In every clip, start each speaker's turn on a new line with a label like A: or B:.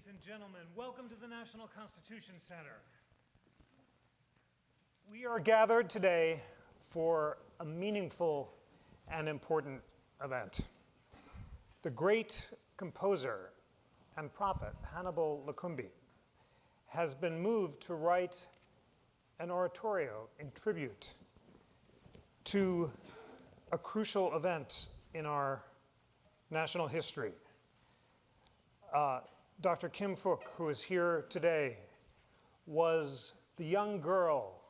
A: Ladies and gentlemen, welcome to the National Constitution Center. We are gathered today for a meaningful and important event. The great composer and prophet Hannibal Lokumbe has been moved to write an oratorio in tribute to a crucial event in our national history. Dr. Kim Phúc, who is here today, was the young girl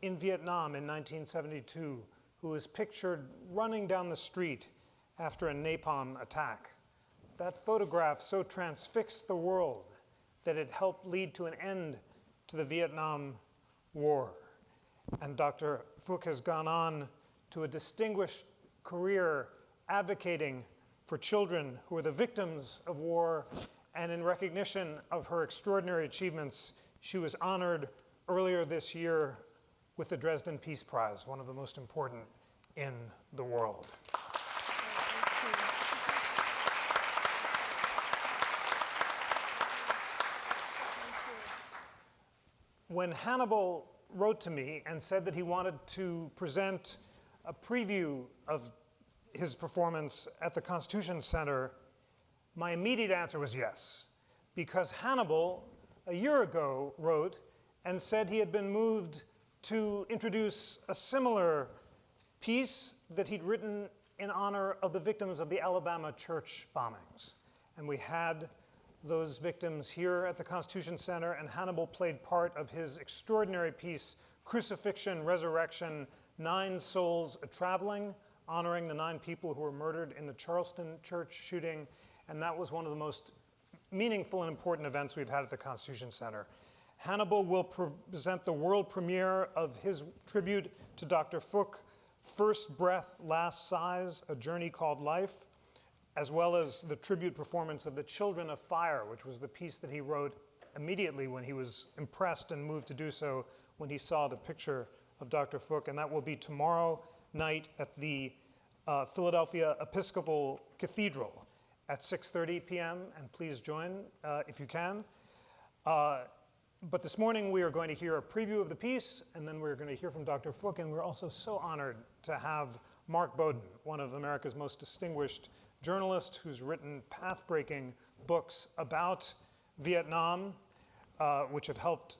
A: in Vietnam in 1972 who was pictured running down the street after a napalm attack. That photograph so transfixed the world that it helped lead to an end to the Vietnam War. And Dr. Phúc has gone on to a distinguished career advocating for children who are the victims of war, and in recognition of her extraordinary achievements, she was honored earlier this year with the Dresden Peace Prize, one of the most important in the world. When Hannibal wrote to me and said that he wanted to present a preview of his performance at the Constitution Center, my immediate answer was yes, because Hannibal, a year ago, wrote and said he had been moved to introduce a similar piece that he'd written in honor of the victims of the Alabama church bombings. And we had those victims here at the Constitution Center, and Hannibal played part of his extraordinary piece, Crucifixion, Resurrection, 9 Souls A-Traveling, honoring the 9 people who were murdered in the Charleston church shooting. And that was one of the most meaningful and important events we've had at the Constitution Center. Hannibal will present the world premiere of his tribute to Dr. Phúc, First Breath, Last Sighs, A Journey Called Life, as well as the tribute performance of The Children of Fire, which was the piece that he wrote immediately when he was impressed and moved to do so when he saw the picture of Dr. Phúc. And that will be tomorrow night at the Philadelphia Episcopal Cathedral at 6:30 p.m., and please join if you can. But this morning we are going to hear a preview of the piece, and then we're going to hear from Dr. Phúc, and we're also so honored to have Mark Bowden, one of America's most distinguished journalists who's written path-breaking books about Vietnam, which have helped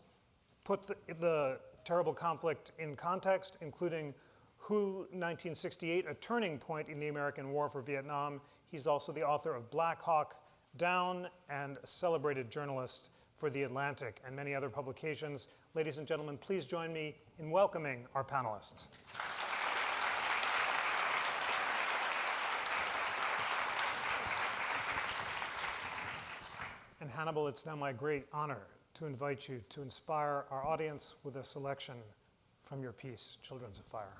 A: put the terrible conflict in context, including Who 1968, A Turning Point in the American War for Vietnam. He's also the author of Black Hawk Down and a celebrated journalist for The Atlantic and many other publications. Ladies and gentlemen, please join me in welcoming our panelists. And Hannibal, it's now my great honor to invite you to inspire our audience with a selection from your piece, Children of Fire.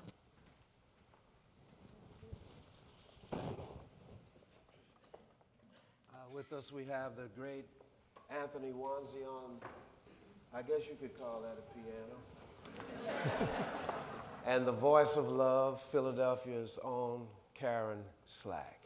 B: With us, we have the great Anthony Wanzi on, I guess you could call that a piano. And the voice of love, Philadelphia's own Karen Slack.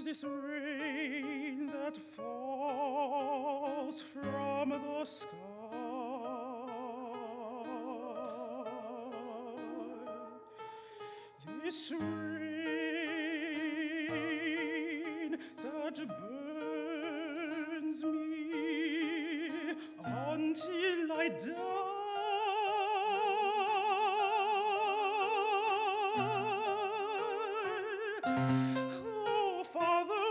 C: this rain that falls from the sky? This rain that burns me until I die. Oh, Father,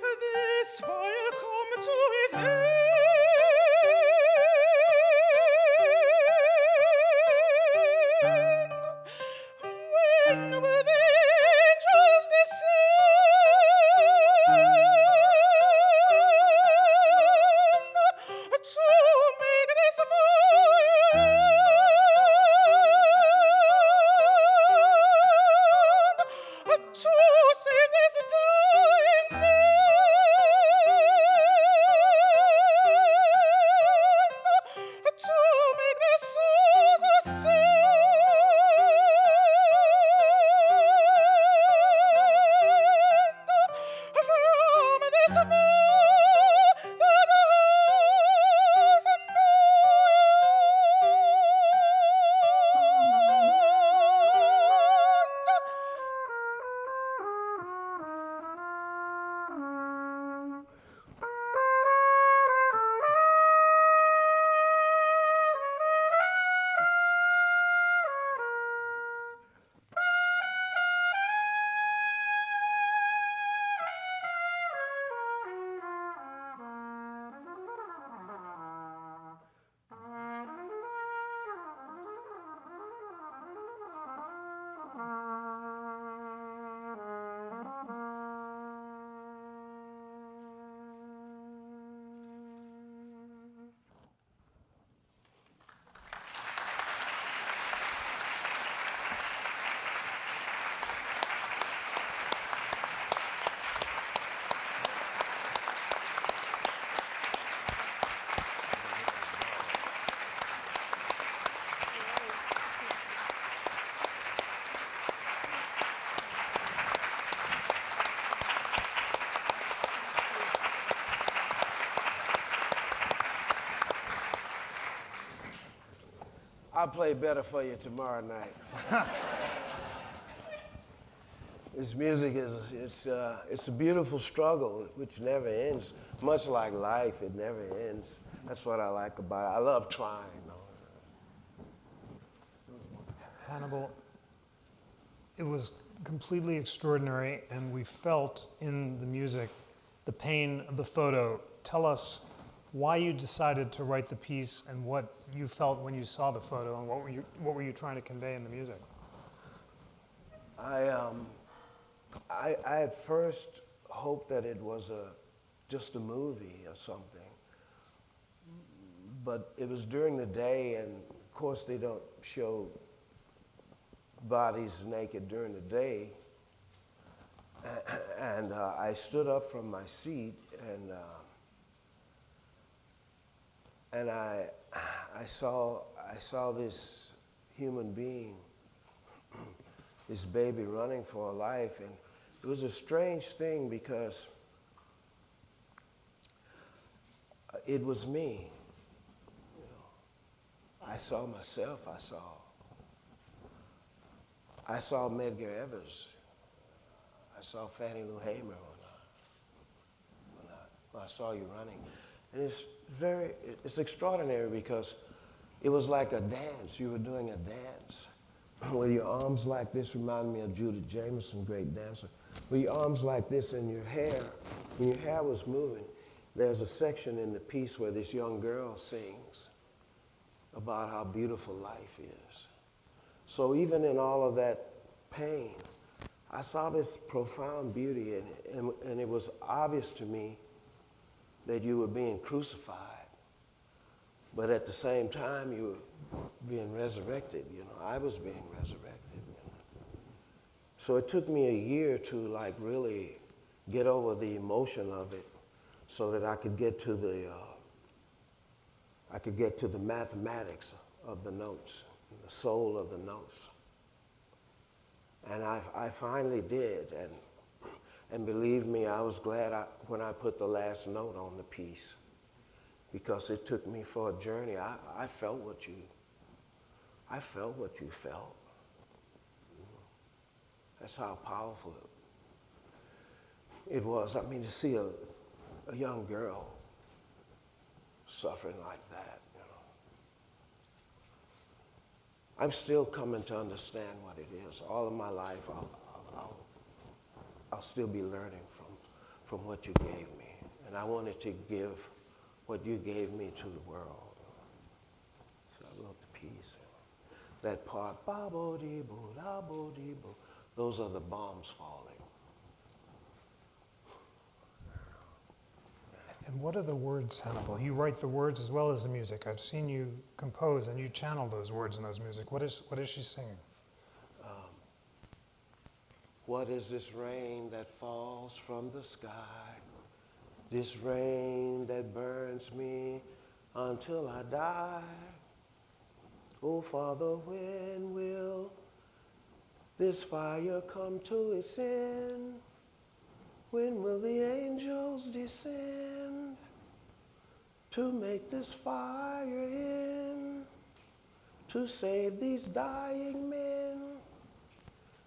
C: when this fire come to his end? When will the angels descend to make this fire end, to save this dying man, to make their souls ascend from this vow that has no end.
B: I'll play better for you tomorrow night. This music it's a beautiful struggle which never ends. Much like life, it never ends. That's what I like about it. I love trying.
A: Hannibal, it was completely extraordinary, and we felt in the music the pain of the photo. Tell us why you decided to write the piece and what you felt when you saw the photo, and what were you trying to convey in the music?
B: I at first hoped that it was just a movie or something, but it was during the day, and of course they don't show bodies naked during the day. And I stood up from my seat, and I saw this human being, this baby running for her life, and it was a strange thing because it was me. You know, I saw myself. I saw Medgar Evers. I saw Fannie Lou Hamer when I saw you running. And it's extraordinary because it was like a dance. You were doing a dance. With your arms like this, reminded me of Judith Jameson, great dancer. With your arms like this and your hair, when your hair was moving, there's a section in the piece where this young girl sings about how beautiful life is. So even in all of that pain, I saw this profound beauty in it, and it was obvious to me that you were being crucified, but at the same time you were being resurrected. You know, I was being resurrected. You know. So it took me a year to like really get over the emotion of it, so that I could get to the I could get to the mathematics of the notes, the soul of the notes. And I finally did, and believe me, I was glad when I put the last note on the piece, because it took me for a journey. I felt what you felt. That's how powerful it was. I mean, to see a young girl suffering like that, you know. I'm still coming to understand what it is. All of my life, I'll still be learning from what you gave me. And I wanted to give what you gave me to the world. So I wrote the piece. That part, ba-bo-dee-bo, da-bo-dee-bo, those are the bombs falling.
A: And what are the words, Hannibal? You write the words as well as the music. I've seen you compose and you channel those words in those music. What is she singing?
B: What is this rain that falls from the sky? This rain that burns me until I die. Oh, Father, when will this fire come to its end? When will the angels descend to make this fire end? To save these dying men,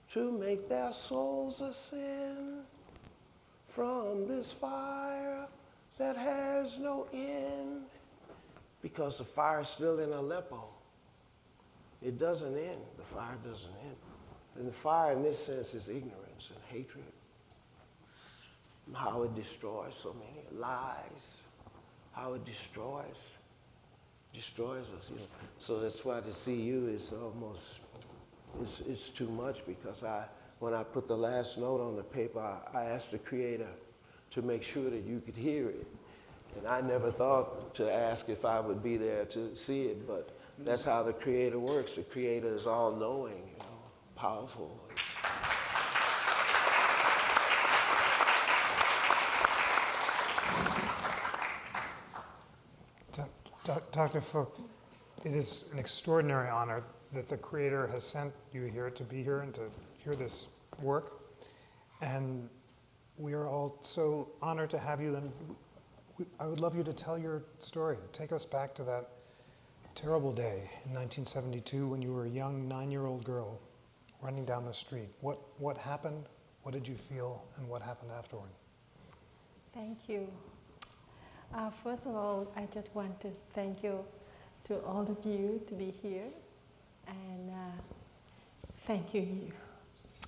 B: to make their souls ascend from this fire that has no end. Because the fire is still in Aleppo. It doesn't end. The fire doesn't end. And the fire in this sense is ignorance and hatred. How it destroys so many lives. How it destroys us, you know. So that's why to see you is almost, it's too much, because when I put the last note on the paper, I asked the Creator to make sure that you could hear it. And I never thought to ask if I would be there to see it, but that's how the Creator works. The Creator is all-knowing, you know, powerful.
A: Dr. Phúc, it is an extraordinary honor that the Creator has sent you here to be here and to hear this work. And we are all so honored to have you. And I would love you to tell your story. Take us back to that terrible day in 1972 when you were a young 9-year-old girl running down the street. What happened? What did you feel? And what happened afterward?
D: Thank you. First of all, I just want to thank you to all of you to be here, and thank you.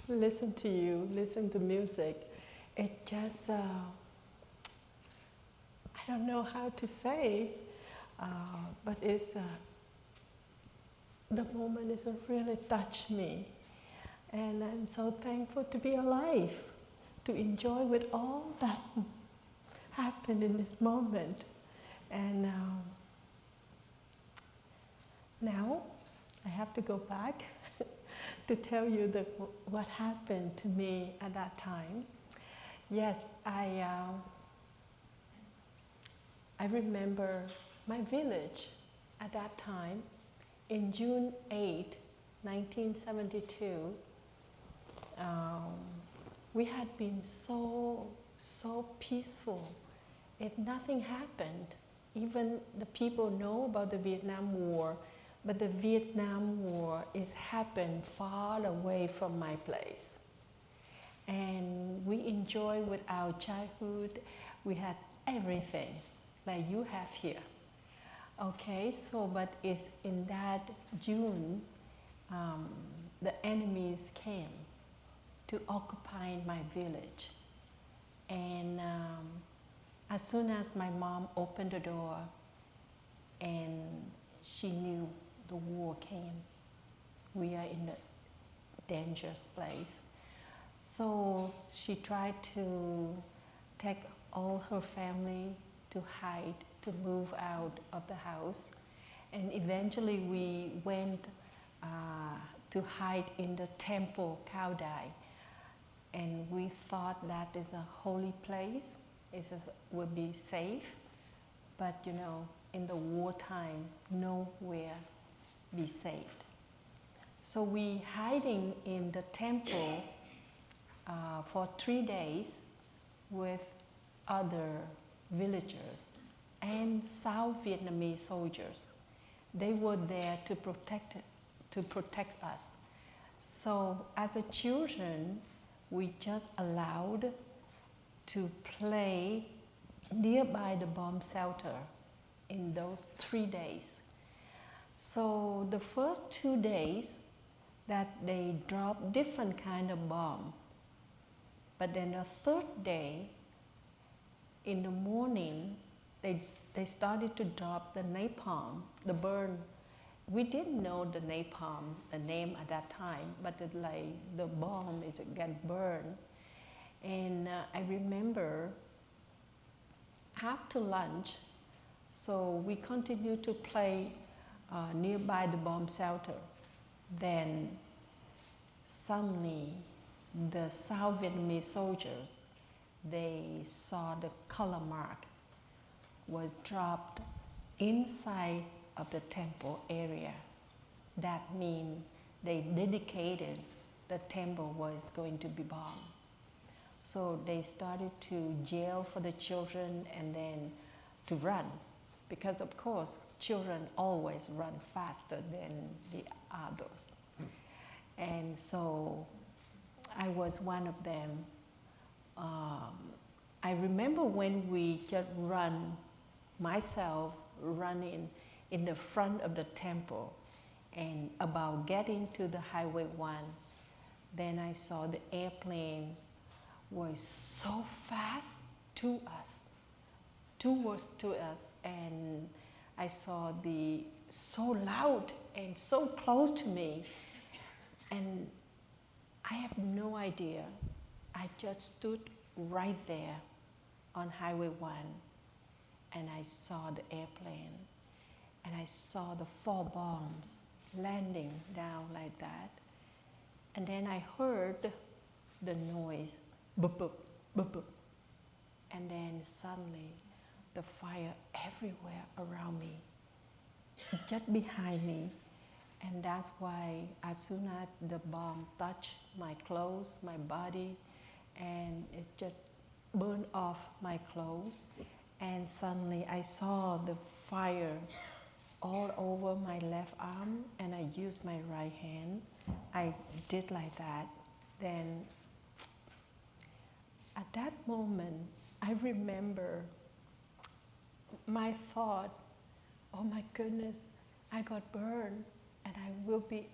D: Listen to you, listen to music. It just, I don't know how to say, but it's, the moment is really touched me. And I'm so thankful to be alive, to enjoy with all that happened in this moment. And now I have to go back to tell you what happened to me at that time. Yes, I remember my village at that time. In June 8, 1972, we had been so peaceful. Nothing happened. Even the people know about the Vietnam War, but the Vietnam War is happened far away from my place. And we enjoy with our childhood. We had everything like you have here. Okay, so but it's in that June, the enemies came to occupy my village. And as soon as my mom opened the door and she knew the war came, we are in a dangerous place. So she tried to take all her family to hide, to move out of the house. And eventually we went to hide in the temple Cao Dai. And we thought that is a holy place, it will be safe. But you know, in the wartime, nowhere be saved. So we hiding in the temple for 3 days with other villagers and South Vietnamese soldiers. They were there to protect us. So as a children, we just allowed to play nearby the bomb shelter in those 3 days. So the first 2 days that they dropped different kind of bomb. But then the third day, in the morning, they started to drop the napalm, the burn. We didn't know the napalm, the name at that time, but the bomb, it get burned. And I remember after lunch, so we continued to play nearby the bomb shelter. Then suddenly the South Vietnamese soldiers, they saw the color mark was dropped inside of the temple area. That means they dedicated the temple was going to be bombed. So they started to yell for the children and then to run. Because of course, children always run faster than the adults. And so I was one of them. I remember when we just myself running in the front of the temple and about getting to the Highway 1, then I saw the airplane was so fast towards us, and I saw so loud and so close to me, and I have no idea. I just stood right there on Highway 1, and I saw the airplane, and I saw the 4 bombs landing down like that, and then I heard the noise, boop, boop, boop, boop, and then suddenly the fire everywhere around me, just behind me. And that's why as soon as the bomb touched my clothes, my body, and it just burned off my clothes, and suddenly I saw the fire all over my left arm, and I used my right hand. I did like that. Then at that moment, I remember my thought, oh my goodness, I got burned and I will be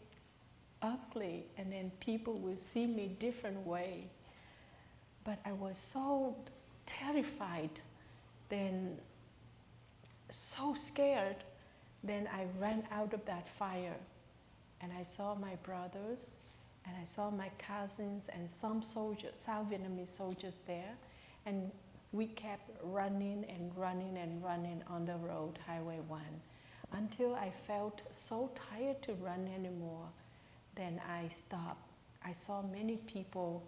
D: ugly, and then people will see me different way. But I was so terrified, then so scared. Then I ran out of that fire, and I saw my brothers, and I saw my cousins and some soldiers, South Vietnamese soldiers there, and we kept running and running and running on the road, Highway 1, until I felt so tired to run anymore. Then I stopped. I saw many people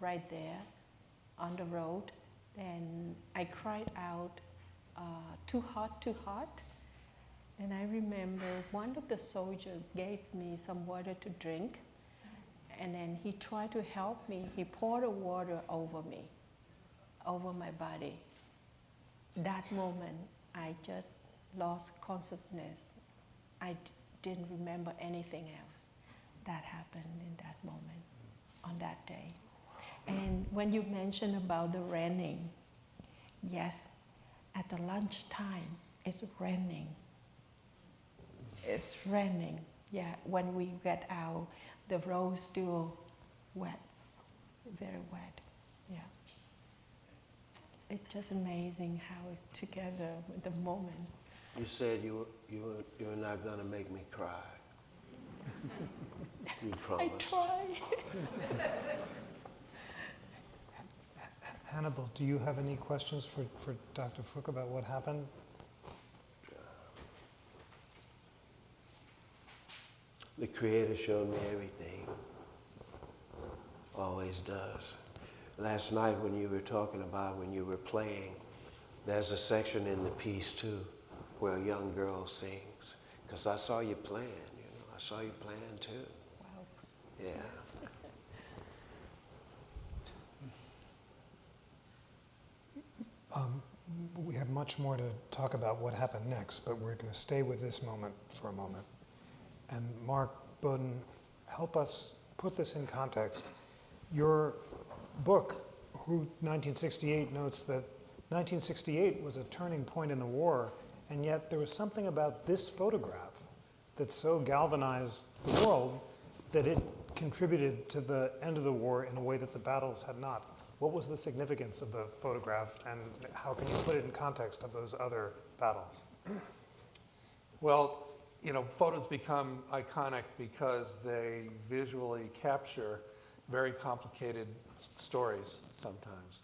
D: right there on the road. Then I cried out, too hot, too hot. And I remember one of the soldiers gave me some water to drink, and then he tried to help me. He poured the water over me, over my body. That moment, I just lost consciousness. I didn't remember anything else that happened in that moment, on that day. And when you mentioned about the raining, yes, at the lunchtime, it's raining. It's raining, yeah. When we get out, the road's still wet, very wet, yeah. It's just amazing how it's together with the moment.
B: You said you're not gonna make me cry. You promised.
D: I try.
A: Hannibal, do you have any questions for Dr. Phuc about what happened?
B: The Creator showed me everything. Always does. Last night when you were talking about when you were playing, there's a section in the piece too where a young girl sings. Because I saw you playing, I saw you playing too.
D: Wow.
B: Yeah.
A: We have much more to talk about what happened next, but we're going to stay with this moment for a moment. And Mark Bowden, help us put this in context. Your book, Who 1968, notes that 1968 was a turning point in the war, and yet there was something about this photograph that so galvanized the world that it contributed to the end of the war in a way that the battles had not. What was the significance of the photograph, and how can you put it in context of those other battles?
E: Well, photos become iconic because they visually capture very complicated stories sometimes.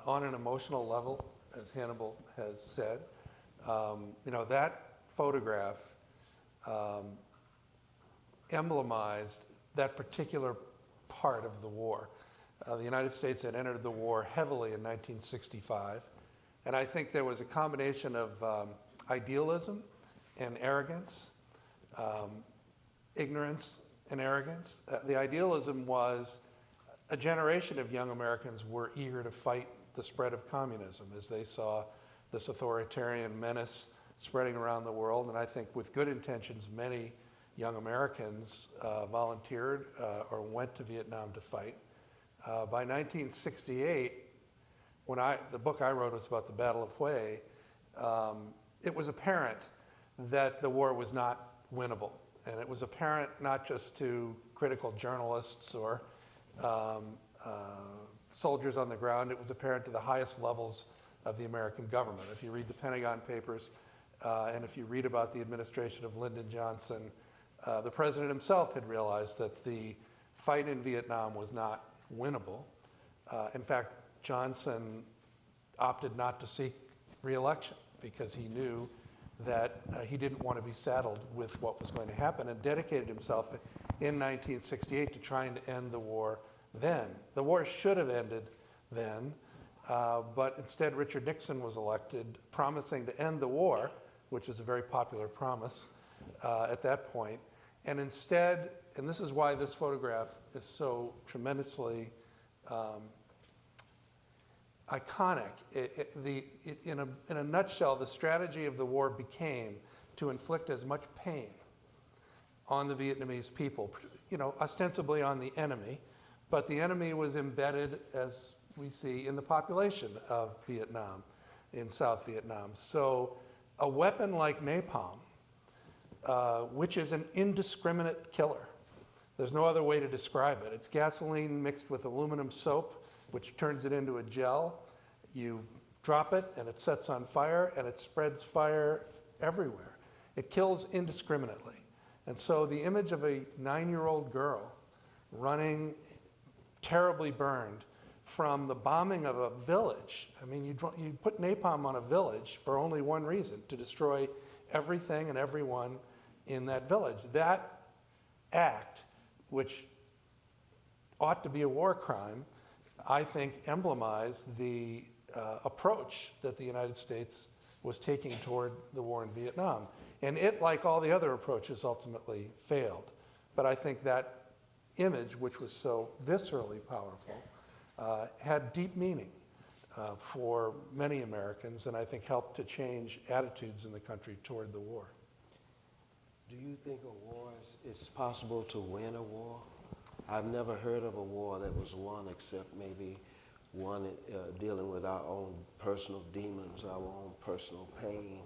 E: On an emotional level, as Hannibal has said, that photograph emblemized that particular part of the war. The United States had entered the war heavily in 1965, and I think there was a combination of idealism and arrogance, ignorance and arrogance. The idealism was a generation of young Americans were eager to fight the spread of communism as they saw this authoritarian menace spreading around the world, and I think with good intentions, many young Americans volunteered or went to Vietnam to fight. By 1968, when the book I wrote was about the Battle of Hue, it was apparent that the war was not winnable. And it was apparent not just to critical journalists or soldiers on the ground, it was apparent to the highest levels of the American government. If you read the Pentagon Papers, and if you read about the administration of Lyndon Johnson, the president himself had realized that the fight in Vietnam was not winnable. In fact, Johnson opted not to seek re-election because he knew that he didn't want to be saddled with what was going to happen, and dedicated himself in 1968 to trying to end the war then. The war should have ended then, but instead Richard Nixon was elected, promising to end the war, which is a very popular promise at that point. And instead, and this is why this photograph is so tremendously iconic. In a nutshell, the strategy of the war became to inflict as much pain on the Vietnamese people, ostensibly on the enemy, but the enemy was embedded, as we see, in the population of Vietnam, in South Vietnam. So a weapon like napalm, which is an indiscriminate killer. There's no other way to describe it. It's gasoline mixed with aluminum soap, which turns it into a gel. You drop it and it sets on fire and it spreads fire everywhere. It kills indiscriminately. And so the image of a 9-year-old girl running terribly burned from the bombing of a village. I mean, you put napalm on a village for only one reason, to destroy everything and everyone in that village. That act, which ought to be a war crime, I think emblemized the approach that the United States was taking toward the war in Vietnam. And it, like all the other approaches, ultimately failed. But I think that image, which was so viscerally powerful, had deep meaning for many Americans, and I think helped to change attitudes in the country toward the war.
B: Do you think a war it's possible to win a war? I've never heard of a war that was won except maybe one dealing with our own personal demons, our own personal pain.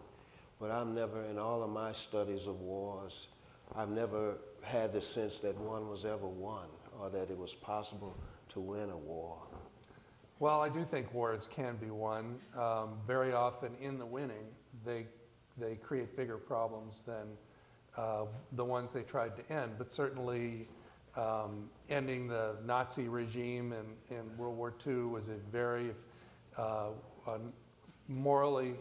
B: But I've never, in all of my studies of wars, I've never had the sense that one was ever won or that it was possible to win a war.
E: Well, I do think wars can be won. Very often in the winning, they create bigger problems than the ones they tried to end. But certainly ending the Nazi regime in World War II was a very morally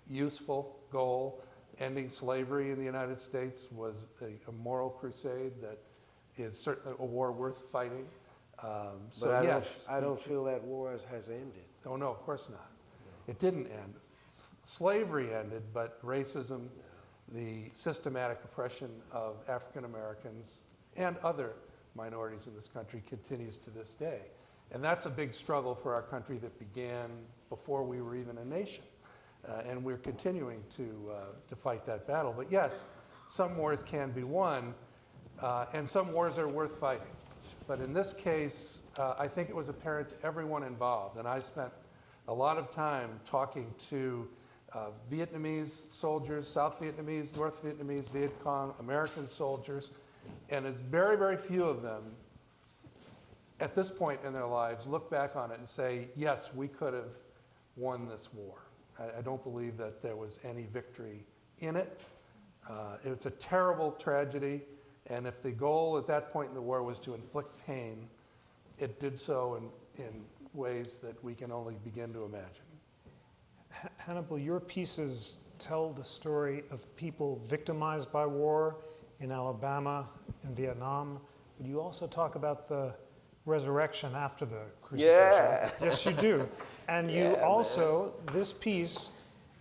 E: useful goal. Ending slavery in the United States was a moral crusade that is certainly a war worth fighting. So yes.
B: I don't feel that war has ended.
E: Oh no, of course not. It didn't end. slavery ended, but racism, the systematic oppression of African Americans and other minorities in this country continues to this day. And that's a big struggle for our country that began before we were even a nation. And we're continuing to fight that battle. But yes, some wars can be won, and some wars are worth fighting. But in this case, I think it was apparent to everyone involved, and I spent a lot of time talking to Vietnamese soldiers, South Vietnamese, North Vietnamese, Viet Cong, American soldiers, and as very, very few of them at this point in their lives look back on it and say, yes, we could have won this war. I don't believe that there was any victory in it. It's a terrible tragedy, and if the goal at that point in the war was to inflict pain, it did so in ways that we can only begin to imagine.
A: Hannibal, your pieces tell the story of people victimized by war in Alabama, in Vietnam. But you also talk about the resurrection after the crucifixion.
B: Yeah.
A: Yes, you do. And you also, this piece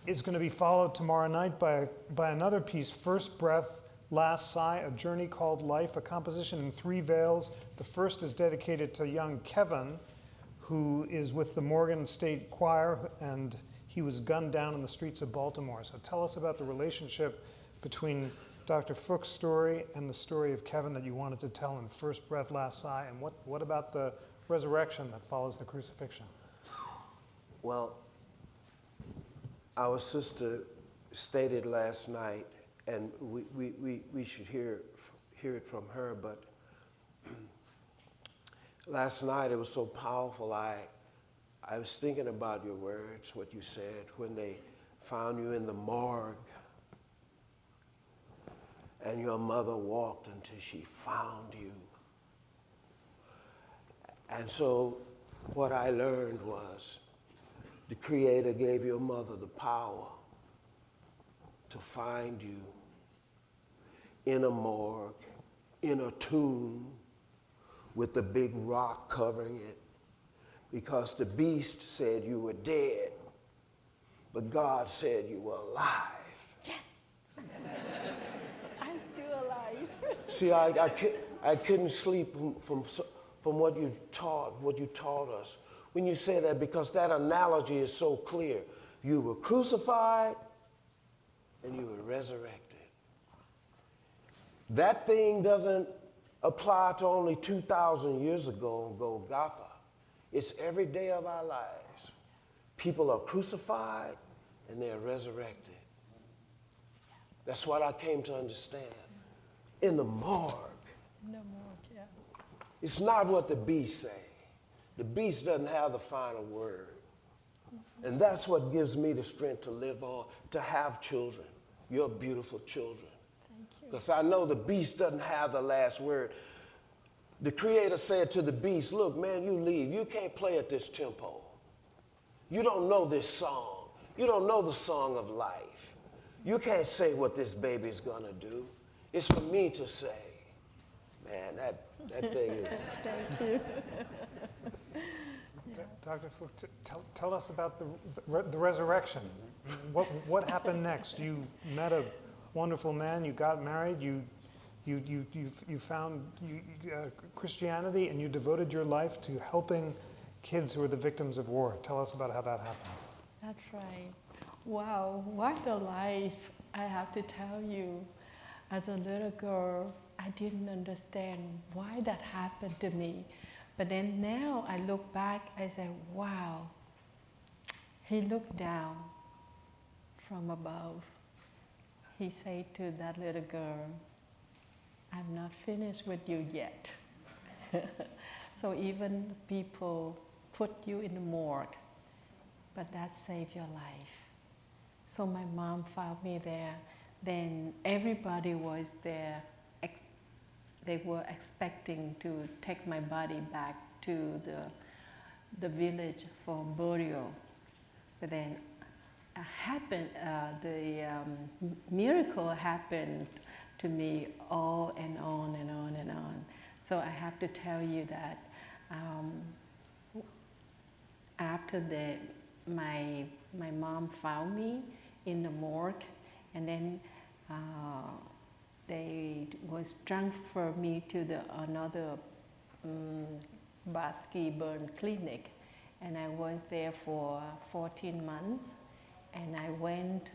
A: is going to be followed tomorrow night by another piece, First Breath, Last Sigh, A Journey Called Life, a composition in 3 veils. The first is dedicated to young Kevin, who is with the Morgan State Choir, and he was gunned down in the streets of Baltimore. So tell us about the relationship between Dr. Phuc's story and the story of Kevin that you wanted to tell in First Breath, Last Sigh, and what about the resurrection that follows the crucifixion?
B: Well, our sister stated last night, and we should hear it from her, but last night it was so powerful. I was thinking about your words, what you said, when they found you in the morgue and your mother walked until she found you. And so what I learned was the Creator gave your mother the power to find you in a morgue, in a tomb, with the big rock covering it, because the beast said you were dead, but God said you were alive.
D: Yes. I'm still alive.
B: See, I couldn't sleep from what you taught us when you say that, because that analogy is so clear. You were crucified and you were resurrected. That thing doesn't apply to only 2,000 years ago on Golgotha. It's every day of our lives. People are crucified and they're resurrected. That's what I came to understand. In the morgue.
D: No more, yeah.
B: It's not what the beast say. The beast doesn't have the final word. And that's what gives me the strength to live on, to have children, your beautiful children.
D: Thank you.
B: Because I know the beast doesn't have the last word. The Creator said to the beast, look, man, you leave. You can't play at this tempo. You don't know this song. You don't know the song of life. You can't say what this baby's going to do. It's for me to say. Man, that thing is...
D: Thank you.
A: Dr. Phuc, tell us about the resurrection. What happened next? You met a wonderful man, you got married, you found Christianity, and you devoted your life to helping kids who were the victims of war. Tell us about how that happened.
D: That's right. Wow, what a life, I have to tell you. As a little girl, I didn't understand why that happened to me. But then now I look back, I say, wow, he looked down from above. He said to that little girl, I'm not finished with you yet. So even people put you in the morgue, but that saved your life. So my mom found me there. Then everybody was there. They were expecting to take my body back to the village for burial. But then the miracle happened to me all and on and on and on. So I have to tell you that after my mom found me in the morgue, and then they was transfer me to another Basque burn clinic, and I was there for 14 months, and I went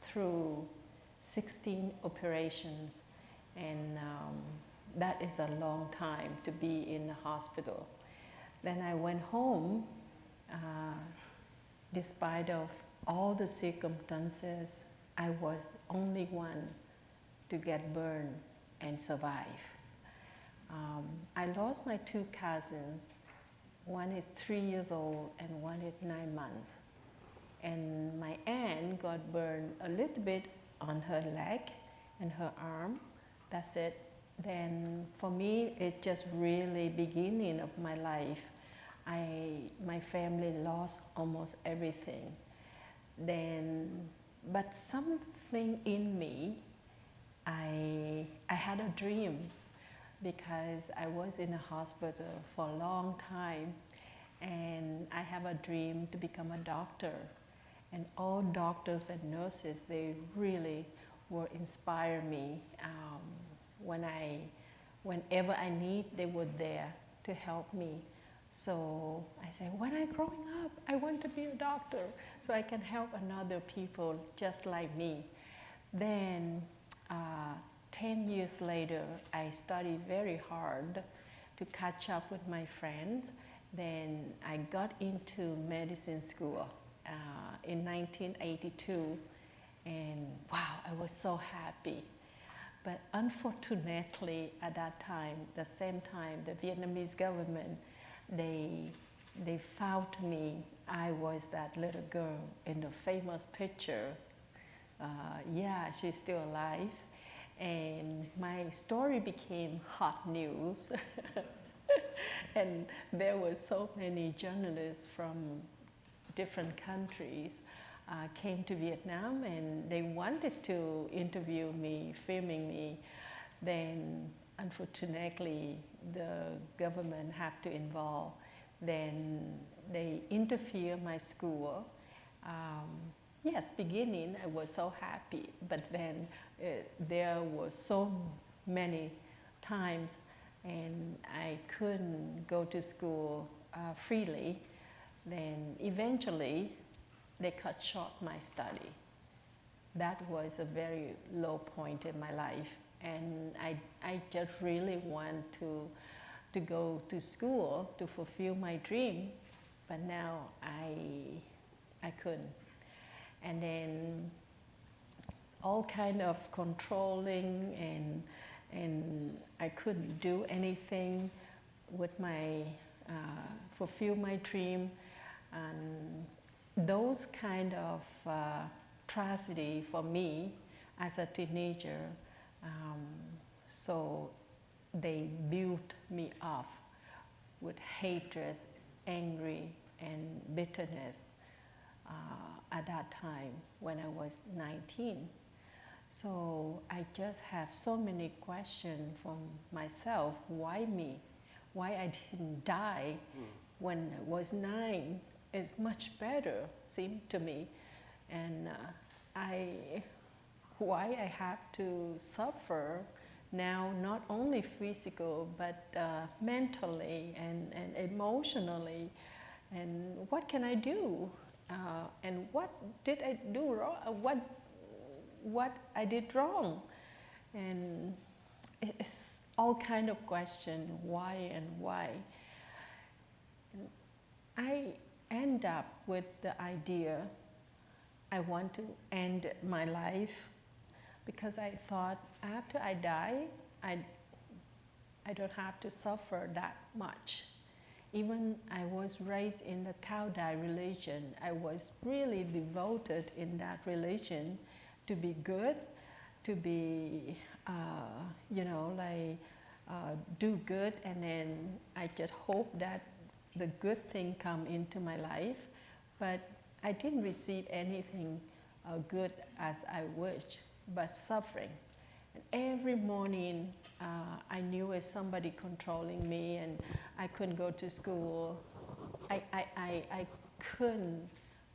D: through 16 operations, and that is a long time to be in the hospital. Then I went home, despite of all the circumstances, I was the only one to get burned and survive. I lost my 2 cousins. One is 3 years old and one is 9 months. And my aunt got burned a little bit on her leg and her arm. That's it. Then for me, it's just really beginning of my life. My family lost almost everything. Then, but something in me, I had a dream, because I was in a hospital for a long time, and I have a dream to become a doctor. And all doctors and nurses, they really were inspire me. Whenever I need, they were there to help me. So I said, when I'm growing up, I want to be a doctor so I can help another people just like me. Then 10 years later, I studied very hard to catch up with my friends. Then I got into medicine school in 1982, and wow, I was so happy. But unfortunately, at that time, the same time, the Vietnamese government, they found me. I was that little girl in the famous picture. Yeah, she's still alive. And my story became hot news. And there were so many journalists from different countries came to Vietnam, and they wanted to interview me, filming me. Then, unfortunately, the government had to involve. Then they interfere my school. Yes, beginning I was so happy, but then there were so many times, and I couldn't go to school freely. Then eventually, they cut short my study. That was a very low point in my life, and I just really want to go to school to fulfill my dream, but now I couldn't. And then all kind of controlling, and I couldn't do anything with my fulfill my dream, and those kind of tragedy for me as a teenager. So they built me up with hatred, angry, and bitterness at that time when I was 19. So I just have so many questions from myself. Why me? Why I didn't die when I was 9 is much better, seemed to me. And why I have to suffer now, not only physical, but mentally and emotionally. And what can I do? And what did I do wrong? What I did wrong? And it's all kind of question, why and why. And I end up with the idea I want to end my life, because I thought after I die, I don't have to suffer that much. Even I was raised in the Cao-Dai religion. I was really devoted in that religion to be good, to be, do good, and then I just hope that the good thing come into my life. But I didn't receive anything good as I wished, but suffering. And every morning, I knew as somebody controlling me, and I couldn't go to school. I couldn't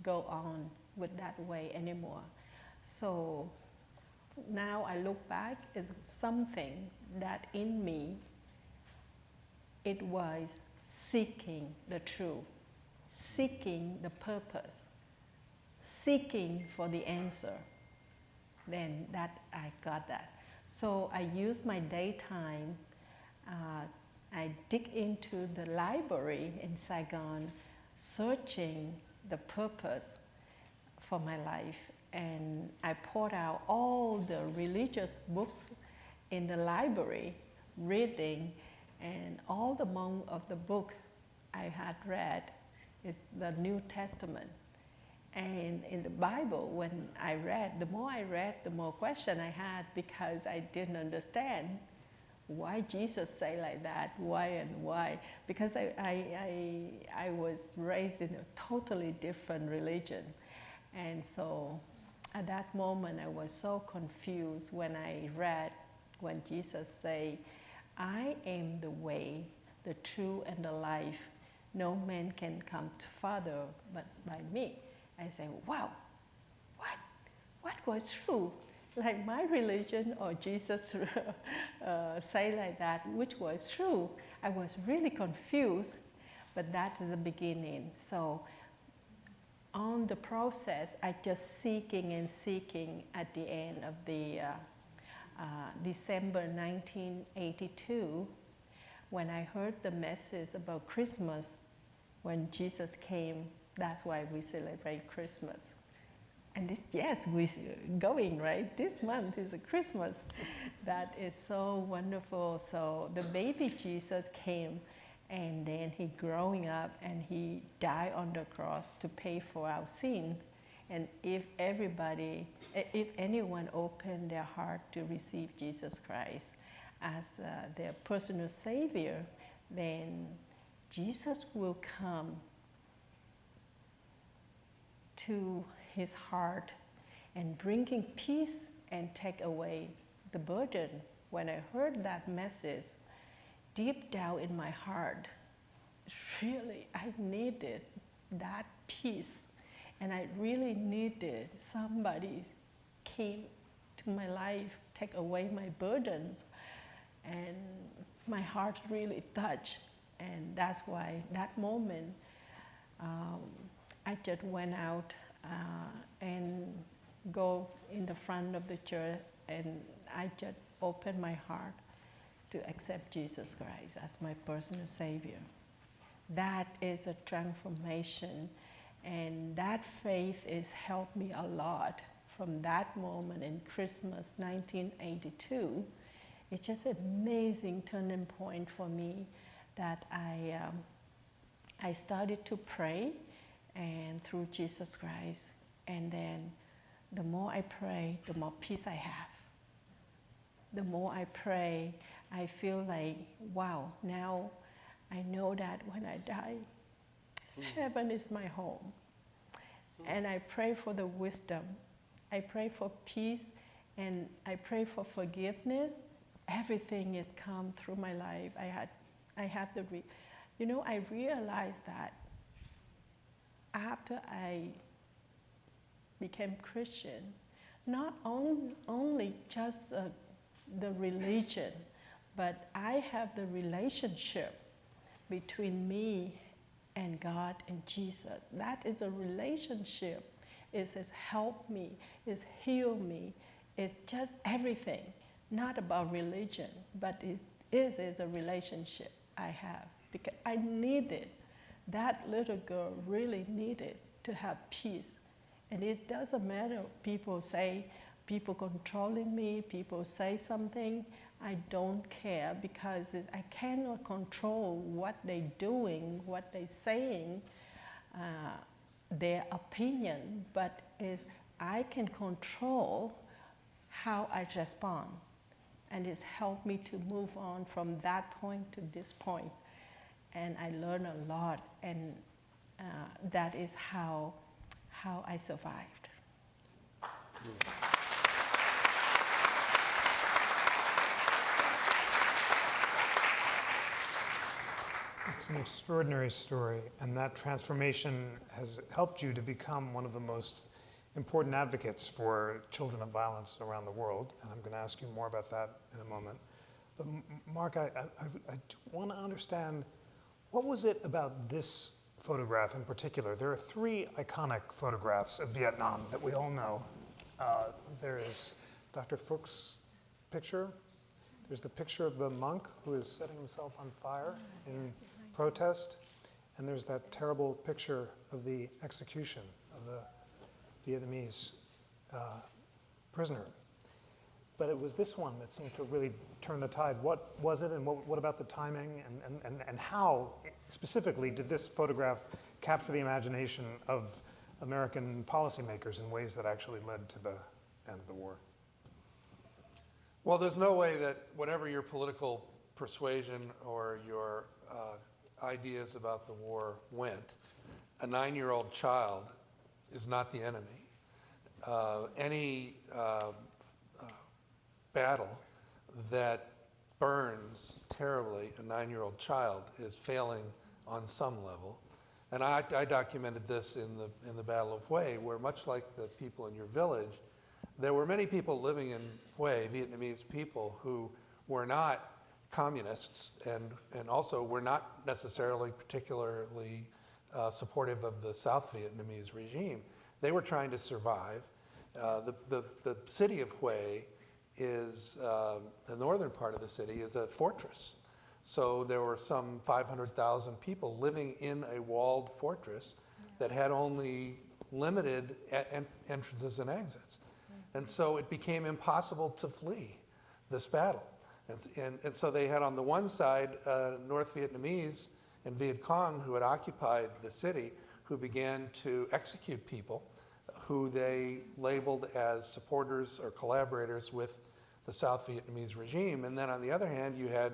D: go on with that way anymore. So now I look back, it's something that in me, it was seeking the truth, seeking the purpose, seeking for the answer. Then that I got that. So I use my daytime, I dig into the library in Saigon, searching the purpose for my life. And I poured out all the religious books in the library, reading, and all the amount of the book I had read is the New Testament. And in the Bible, when I read, the more I read, the more question I had, because I didn't understand why Jesus say like that, why and why. Because I was raised in a totally different religion. And so at that moment, I was so confused when I read, when Jesus say, I am the way, the truth, and the life. No man can come to Father but by me. I say, wow, what was true? Like my religion or Jesus say like that, which was true? I was really confused, but that is the beginning. So on the process, I just seeking and seeking at the end of the December 1982, when I heard the message about Christmas, when Jesus came, that's why we celebrate Christmas. And this, yes, we're going, right? This month is a Christmas. That is so wonderful. So the baby Jesus came, and then he growing up, and he died on the cross to pay for our sin. And if anyone opened their heart to receive Jesus Christ as their personal Savior, then Jesus will come to his heart and bringing peace and take away the burden. When I heard that message, deep down in my heart, really, I needed that peace. And I really needed somebody came to my life, take away my burdens. And my heart really touched. And that's why that moment, I just went out and go in the front of the church, and I just opened my heart to accept Jesus Christ as my personal Savior. That is a transformation, and that faith has helped me a lot from that moment in Christmas 1982. It's just an amazing turning point for me that I started to pray and through Jesus Christ, and then the more I pray, the more peace I have. The more I pray, I feel like, wow, now I know that when I die, heaven is my home. And I pray for the wisdom. I pray for peace, and I pray for forgiveness. Everything has come through my life. I realized that after I became Christian, not only just the religion, but I have the relationship between me and God and Jesus. That is a relationship. It has helped me, it's healed me, it's just everything. Not about religion, but it is a relationship I have. Because I needed, that little girl really needed to have peace. And it doesn't matter, people say, people controlling me, people say something, I don't care, because I cannot control what they're doing, what they're saying, their opinion, but I can control how I respond. And it's helped me to move on from that point to this point. And I learned a lot, and that is how I survived.
A: It's an extraordinary story, and that transformation has helped you to become one of the most important advocates for children of violence around the world, and I'm going to ask you more about that in a moment. But Mark, I want to understand, what was it about this photograph in particular? There are three iconic photographs of Vietnam that we all know. There is Dr. Phuc's picture. There's the picture of the monk who is setting himself on fire in protest. And there's that terrible picture of the execution of the Vietnamese prisoner. But it was this one that seemed to really turn the tide. What was it, and what about the timing, and how specifically did this photograph capture the imagination of American policymakers in ways that actually led to the end of the war?
E: Well, there's no way that whatever your political persuasion or your ideas about the war went, a 9-year-old child is not the enemy. Any battle that burns terribly a 9-year-old child is failing on some level. And I documented this in the Battle of Hue, where much like the people in your village, there were many people living in Hue, Vietnamese people, who were not communists and also were not necessarily particularly supportive of the South Vietnamese regime. They were trying to survive. The city of Hue is, the northern part of the city is a fortress. So there were some 500,000 people living in a walled fortress that had only limited entrances and exits. And so it became impossible to flee this battle. And so they had on the one side North Vietnamese and Viet Cong who had occupied the city, who began to execute people who they labeled as supporters or collaborators with the South Vietnamese regime. And then on the other hand, you had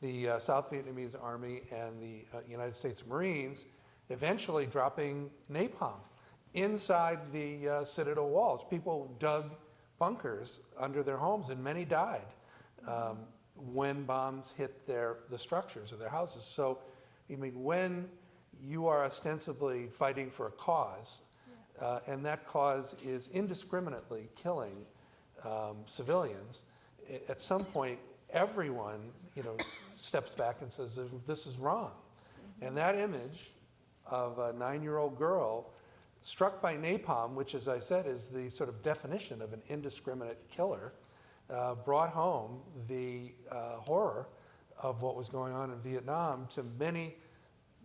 E: the South Vietnamese Army and the United States Marines eventually dropping napalm inside the citadel walls. People dug bunkers under their homes, and many died when bombs hit the structures of their houses. So, I mean, when you are ostensibly fighting for a cause, and that cause is indiscriminately killing civilians, at some point, everyone, steps back and says, this is wrong. And that image of a 9-year-old girl struck by napalm, which, as I said, is the sort of definition of an indiscriminate killer, brought home the horror of what was going on in Vietnam to many,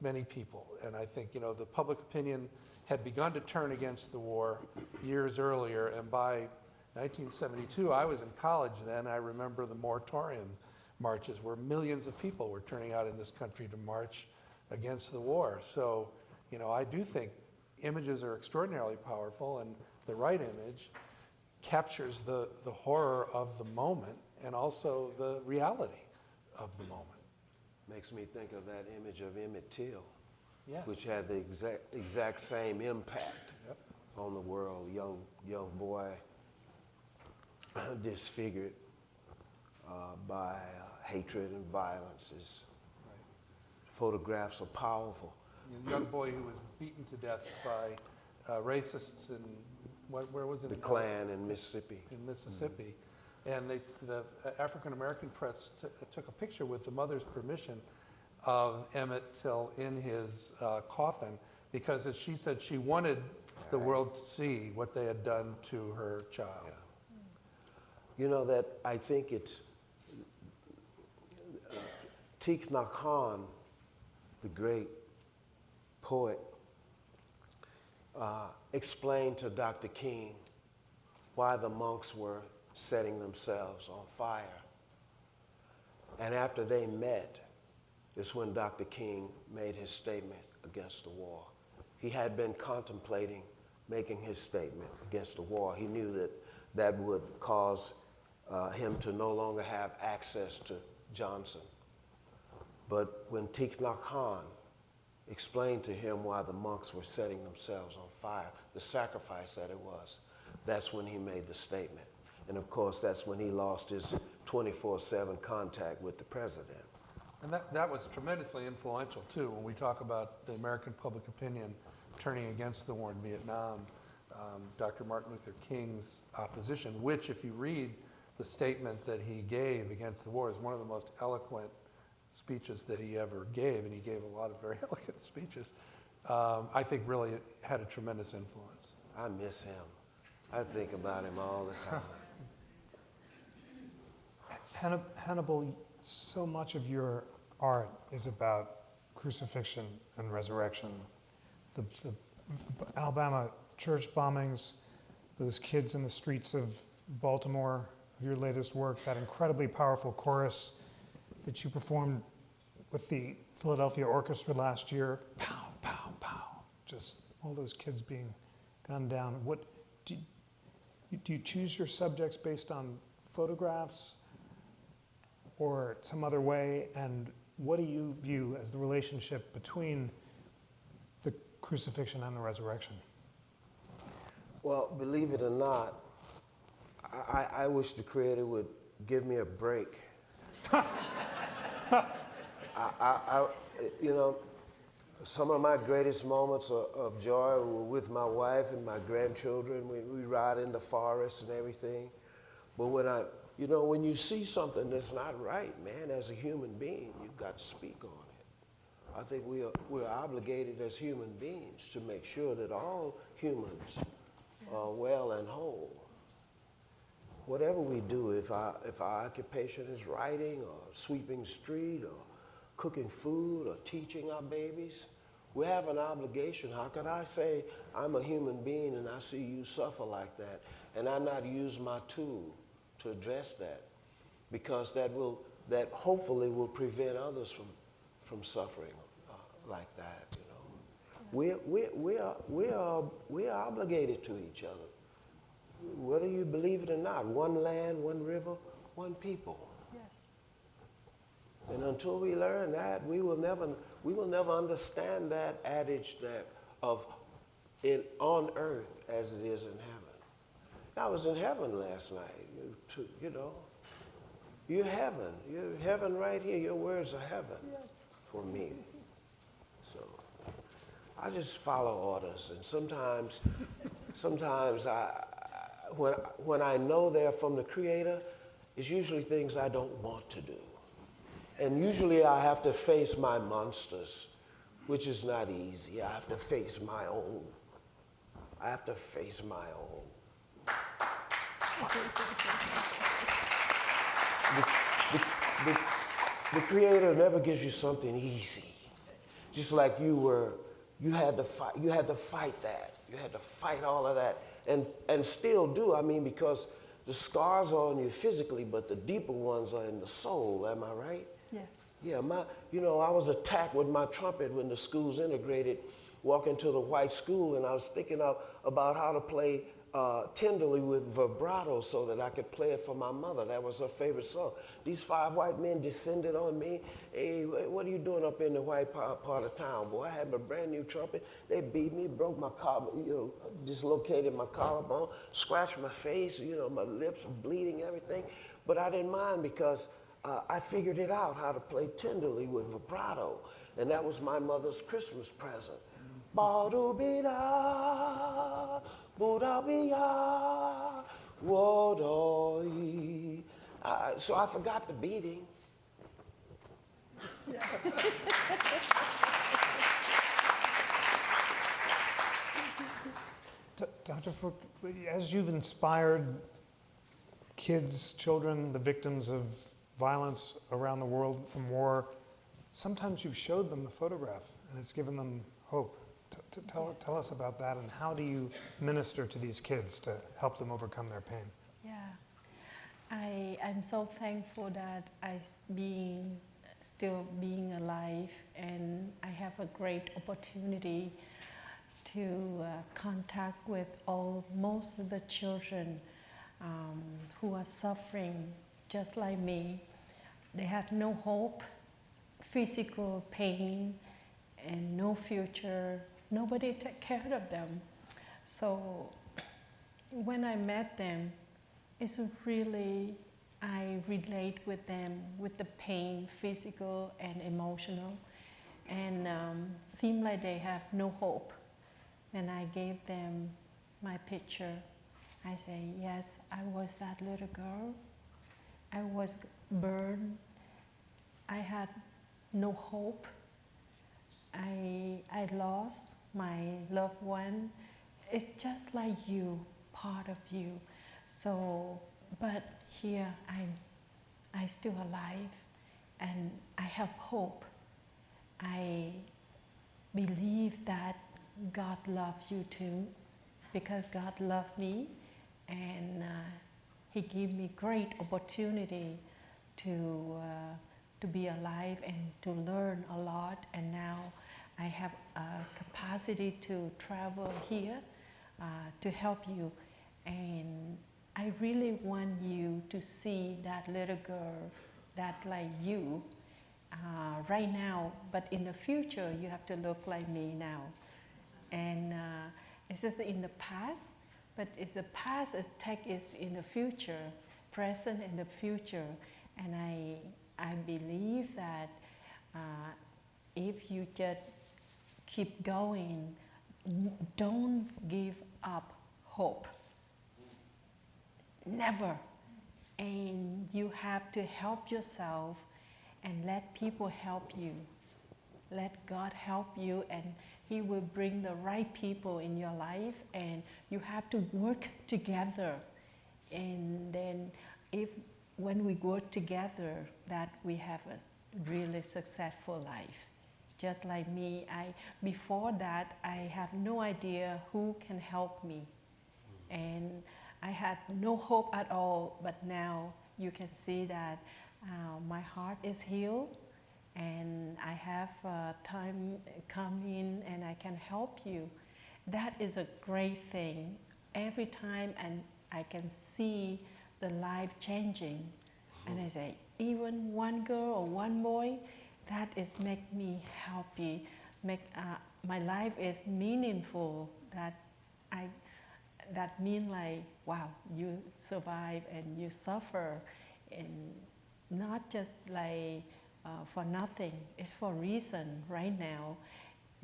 E: many people. And I think, the public opinion had begun to turn against the war years earlier, and by 1972, I was in college then. I remember the moratorium marches where millions of people were turning out in this country to march against the war. So, I do think images are extraordinarily powerful, and the right image captures the horror of the moment and also the reality of the moment.
B: Makes me think of that image of Emmett Till,
E: Yes.
B: which had the exact same impact on the world. Young boy disfigured by hatred and violence. Photographs are powerful.
E: A young boy who was beaten to death by racists in, where was it?
B: The Klan in Mississippi.
E: In Mississippi. And the African-American press took a picture with the mother's permission of Emmett Till in his coffin, because, as she said, she wanted the world to see what they had done to her child.
B: That I think it's Thich Nhat Hanh, the great poet, explained to Dr. King why the monks were setting themselves on fire. And after they met is when Dr. King made his statement against the war. He had been contemplating making his statement against the war. He knew that would cause him to no longer have access to Johnson. But when Thich Nhat Hanh explained to him why the monks were setting themselves on fire, the sacrifice that it was, that's when he made the statement. And of course, that's when he lost his 24/7 contact with the president.
E: And that was tremendously influential, too, when we talk about the American public opinion turning against the war in Vietnam. Dr. Martin Luther King's opposition, which, if you read the statement that he gave against the war, is one of the most eloquent speeches that he ever gave, and he gave a lot of very eloquent speeches, I think really had a tremendous influence.
B: I miss him. I think about him all the time.
A: Hannibal, so much of your art is about crucifixion and resurrection. The Alabama church bombings, those kids in the streets of Baltimore, of your latest work, that incredibly powerful chorus that you performed with the Philadelphia Orchestra last year. Pow, pow, pow. Just all those kids being gunned down. What do you choose your subjects based on photographs or some other way? And what do you view as the relationship between the crucifixion and the resurrection?
B: Well, believe it or not, I wish the Creator would give me a break. You know, some of my greatest moments of joy were with my wife and my grandchildren. We ride in the forest and everything. But when you see something that's not right, man, as a human being, you've got to speak on it. I think we're obligated as human beings to make sure that all humans are well and whole. Whatever we do, if our occupation is writing or sweeping the street or cooking food or teaching our babies, we have an obligation. How could I say I'm a human being and I see you suffer like that and I not use my tool to address that? Because that hopefully will prevent others from suffering like that. You know, we are obligated to each other, whether you believe it or not. One land, one river, one people.
D: Yes.
B: And until we learn that, we will never understand that adage that on earth as it is in heaven. I was in heaven last night. You know, you're heaven right here. Your words are heaven for me. So I just follow orders, and sometimes when I know they're from the Creator, it's usually things I don't want to do. And usually I have to face my monsters, which is not easy. I have to face my own. The Creator never gives you something easy. Just like you had to fight that. You had to fight all of that, and still do. I mean, because the scars are on you physically, but the deeper ones are in the soul. Am I right?
D: Yes.
B: Yeah, I was attacked with my trumpet when the schools integrated, walking to the white school, and I was thinking about how to play tenderly with vibrato so that I could play it for my mother. That was her favorite song. These 5 white men descended on me. Hey, what are you doing up in the white part of town, boy? I had a brand new trumpet. They beat me, broke my collar, dislocated my collarbone, scratched my face, my lips were bleeding, everything. But I didn't mind because I figured it out, how to play tenderly with vibrato. And that was my mother's Christmas present. Ba-do-be-da, Buddha-be-ya, Wodoi. So I forgot the beating.
D: Yeah.
A: Dr. Phúc, as you've inspired kids, children, the victims of violence around the world from war, sometimes you've showed them the photograph and it's given them hope. Tell us about that, and how do you minister to these kids to help them overcome their pain?
D: Yeah, I'm so thankful that still being alive, and I have a great opportunity to contact with most of the children who are suffering just like me. They had no hope, physical pain, and no future. Nobody took care of them. So when I met them, it's really I relate with them with the pain, physical and emotional, and seem like they have no hope. And I gave them my picture. I say, yes, I was that little girl. I was burned. I had no hope. I lost my loved one. It's just like you, part of you. So, but here I'm still alive, and I have hope. I believe that God loves you too, because God loved me, and He gave me great opportunity to be alive and to learn a lot. And now I have a capacity to travel here to help you. And I really want you to see that little girl, that like you, right now, but in the future you have to look like me now. And it's just in the past, but it's the past is tech is in the future, present and the future. And I believe that if you just keep going, don't give up hope. Never. And you have to help yourself and let people help you. Let God help you, and He will bring the right people in your life, and you have to work together. And then when we work together, that we have a really successful life. Just like me, before that, I have no idea who can help me. And I had no hope at all, but now you can see that my heart is healed, and I have time come in and I can help you. That is a great thing. Every time and I can see the life changing, and I say, even one girl or one boy, that is make me happy. My life is meaningful. That mean like, wow, you survive and you suffer, and not just like for nothing. It's for reason. Right now,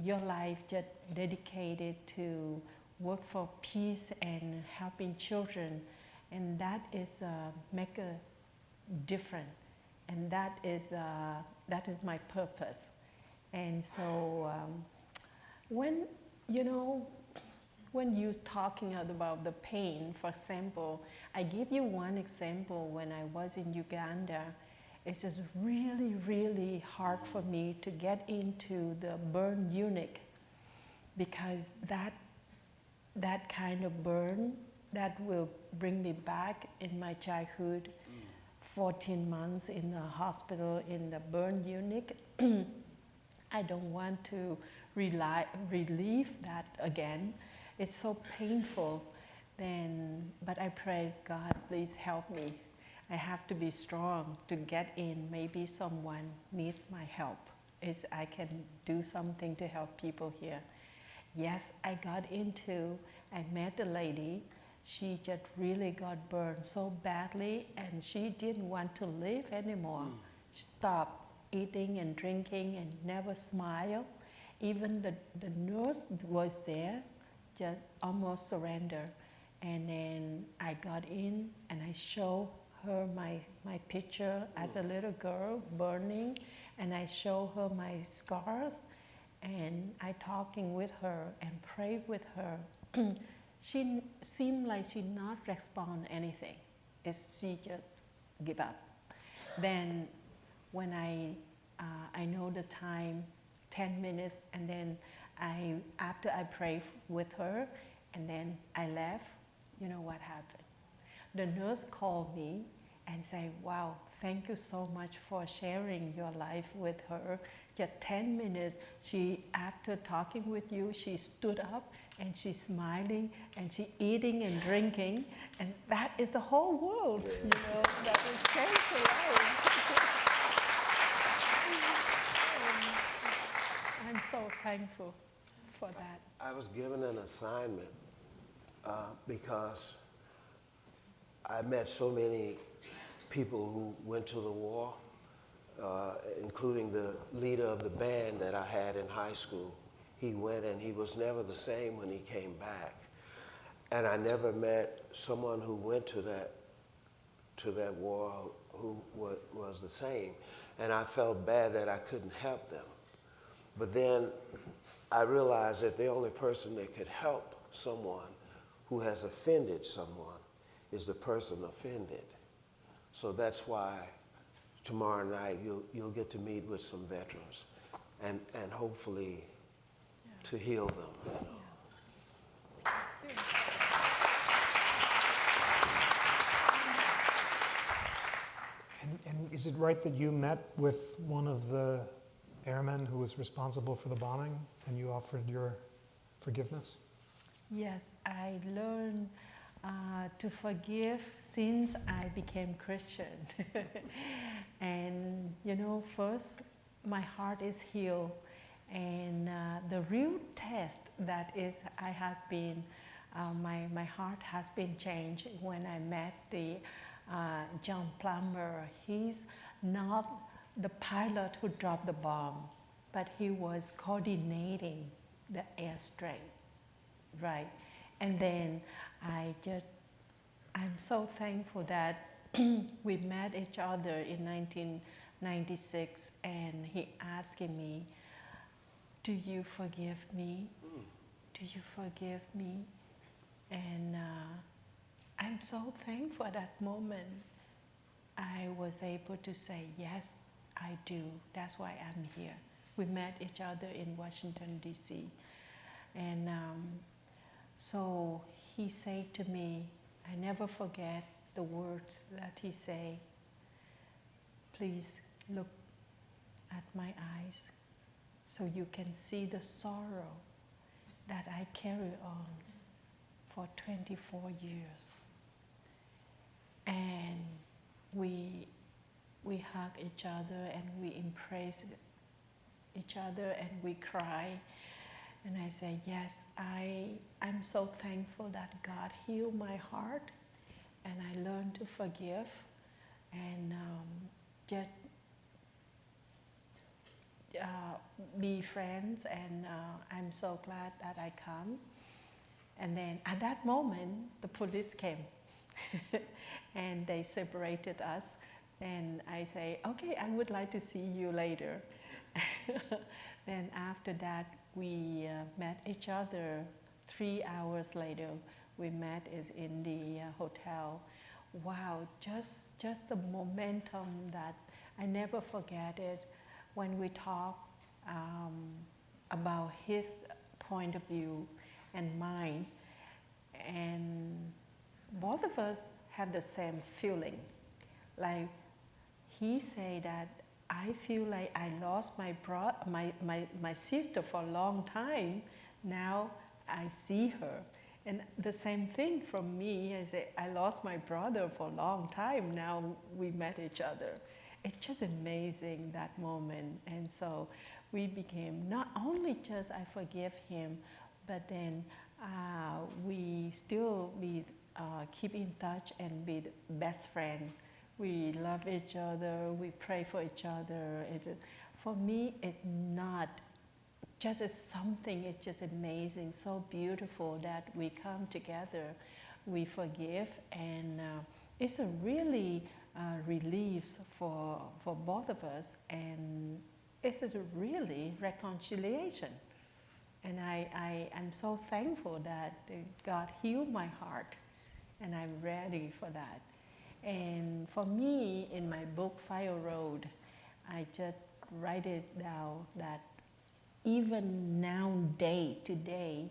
D: your life just dedicated to work for peace and helping children, and that is make a difference, and that is my purpose. And so when you're talking about the pain, for example, I give you one example. When I was in Uganda, it's just really, really hard for me to get into the burn unit, because that kind of burn, that will bring me back in my childhood. 14 months in the hospital in the burn unit. I don't want to relieve that again. It's so painful. But I pray, God, please help me. I have to be strong to get in. Maybe someone needs my help. I can do something to help people here. Yes, I met a lady. She just really got burned so badly, and she didn't want to live anymore. Stopped eating and drinking and never smiled. Even the nurse was there, just almost surrendered. And then I got in and I showed her my picture as a little girl burning, and I showed her my scars, and I talking with her and prayed with her. She seemed like she not respond anything. She just give up. Then when I know the time, 10 minutes, and then after I prayed with her, and then I left, you know what happened? The nurse called me and said, wow, thank you so much for sharing your life with her. Just 10 minutes, after talking with you, she stood up and she's smiling and she eating and drinking, and that is the whole world, that will change her life. I'm so thankful for that.
B: I was given an assignment because I met so many people who went to the war, including the leader of the band that I had in high school. He went and he was never the same when he came back. And I never met someone who went to that war who was the same. And I felt bad that I couldn't help them. But then I realized that the only person that could help someone who has offended someone is the person offended. So that's why tomorrow night you'll get to meet with some veterans and hopefully to heal them. You know.
A: And is it right that you met with one of the airmen who was responsible for the bombing and you offered your forgiveness?
D: Yes, I learned to forgive since I became Christian. And you know, first, my heart is healed. And the real test that is, I have been, my heart has been changed when I met the John Plummer. He's not the pilot who dropped the bomb, but he was coordinating the airstrike, right? And then I'm so thankful that we met each other in 1996, and he asking me, "Do you forgive me? Do you forgive me?" And I'm so thankful at that moment. I was able to say, yes, I do. That's why I'm here. We met each other in Washington, D.C. And so he said to me, I never forget the words that he said, "Please look at my eyes so you can see the sorrow that I carry on for 24 years. And we hug each other and we embrace each other and we cry." And I say, yes, I'm so thankful that God healed my heart and I learned to forgive and just be friends, and I'm so glad that I come. And then at that moment, the police came and they separated us. And I say, okay, I would like to see you later. Then after that, we met each other 3 hours later. We met in the hotel. Wow, just the momentum that I never forget it when we talk about his point of view and mine. And both of us have the same feeling. Like he said that I feel like I lost my sister for a long time. Now I see her. And the same thing from me. I say, I lost my brother for a long time. Now we met each other. It's just amazing, that moment. And so we became not only just I forgive him, but then we still keep in touch and be the best friend. We love each other, we pray for each other. For me, it's not just something, it's just amazing, so beautiful that we come together, we forgive, and it's a really relief for both of us, and it's a really reconciliation. And I'm so thankful that God healed my heart, and I'm ready for that. And for me, in my book, Fire Road, I just write it down that even now, today,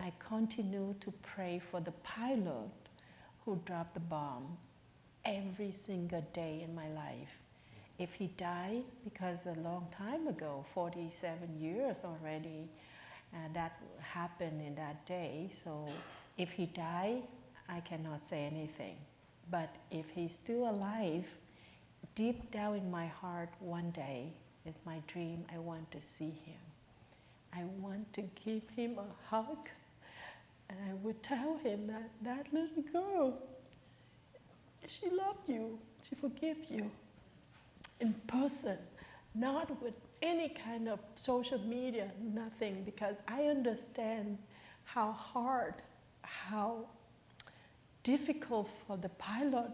D: I continue to pray for the pilot who dropped the bomb every single day in my life. If he died, because a long time ago, 47 years already, that happened in that day. So if he died, I cannot say anything. But if he's still alive, deep down in my heart, one day, in my dream, I want to see him. I want to give him a hug, and I would tell him that little girl, she loved you. She forgives you in person, not with any kind of social media, nothing, because I understand how hard, how difficult for the pilot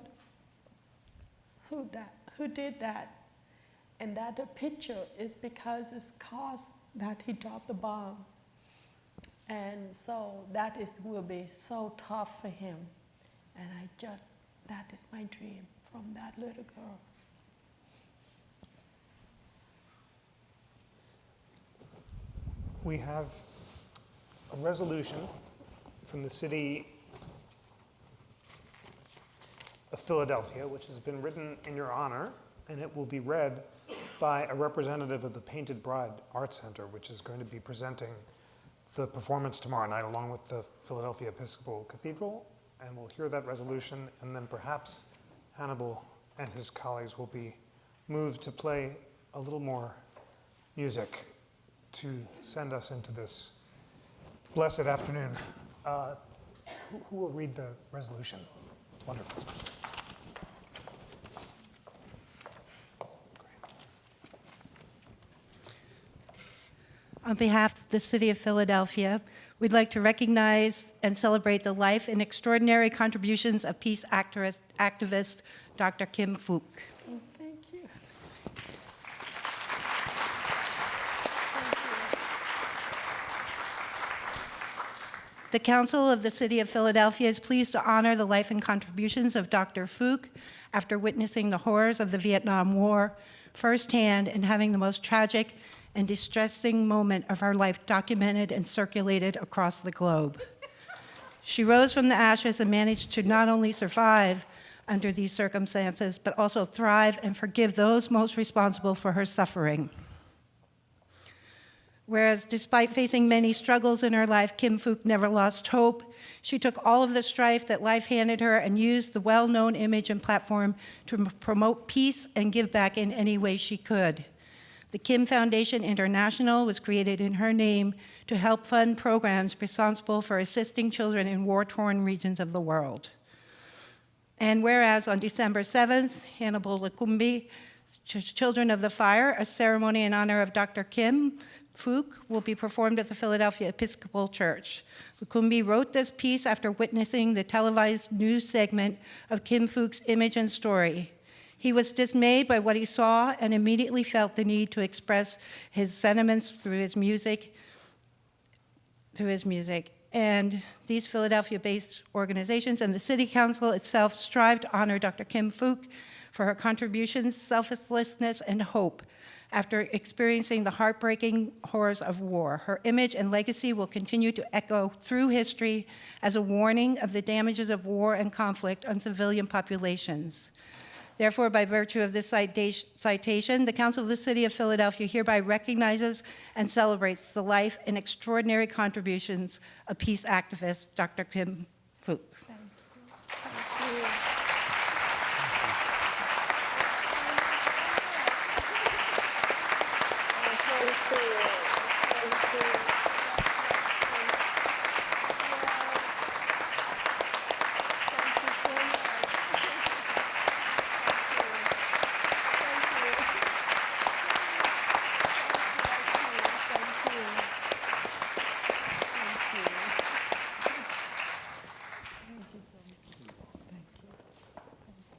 D: who did that. And that the picture is because it's caused that he dropped the bomb. And so that will be so tough for him. And that is my dream from that little girl.
A: We have a resolution from the city of Philadelphia, which has been written in your honor, and it will be read by a representative of the Painted Bride Art Center, which is going to be presenting the performance tomorrow night along with the Philadelphia Episcopal Cathedral. And we'll hear that resolution, and then perhaps Hannibal and his colleagues will be moved to play a little more music to send us into this blessed afternoon. Who will read the resolution? Wonderful.
F: On behalf of the City of Philadelphia, we'd like to recognize and celebrate the life and extraordinary contributions of peace activist Dr. Kim Phúc.
D: Thank you.
F: The Council of the City of Philadelphia is pleased to honor the life and contributions of Dr. Phúc after witnessing the horrors of the Vietnam War firsthand and having the most tragic and distressing moment of her life documented and circulated across the globe. She rose from the ashes and managed to not only survive under these circumstances, but also thrive and forgive those most responsible for her suffering. Whereas despite facing many struggles in her life, Kim Phúc never lost hope. She took all of the strife that life handed her and used the well-known image and platform to promote peace and give back in any way she could. The Kim Foundation International was created in her name to help fund programs responsible for assisting children in war-torn regions of the world. And whereas on December 7th, Hannibal Lokumbe, Children of the Fire, a ceremony in honor of Dr. Kim Phúc, will be performed at the Philadelphia Episcopal Church. Lokumbe wrote this piece after witnessing the televised news segment of Kim Phúc image and story. He was dismayed by what he saw and immediately felt the need to express his sentiments through his music. And these Philadelphia-based organizations and the City Council itself strive to honor Dr. Kim Phúc for her contributions, selflessness, and hope after experiencing the heartbreaking horrors of war. Her image and legacy will continue to echo through history as a warning of the damages of war and conflict on civilian populations. Therefore, by virtue of this citation, the Council of the City of Philadelphia hereby recognizes and celebrates the life and extraordinary contributions of peace activist Dr. Kim Phúc.
D: Thank you.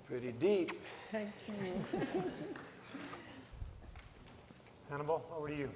B: Pretty deep.
D: Thank you.
A: Hannibal, over to you.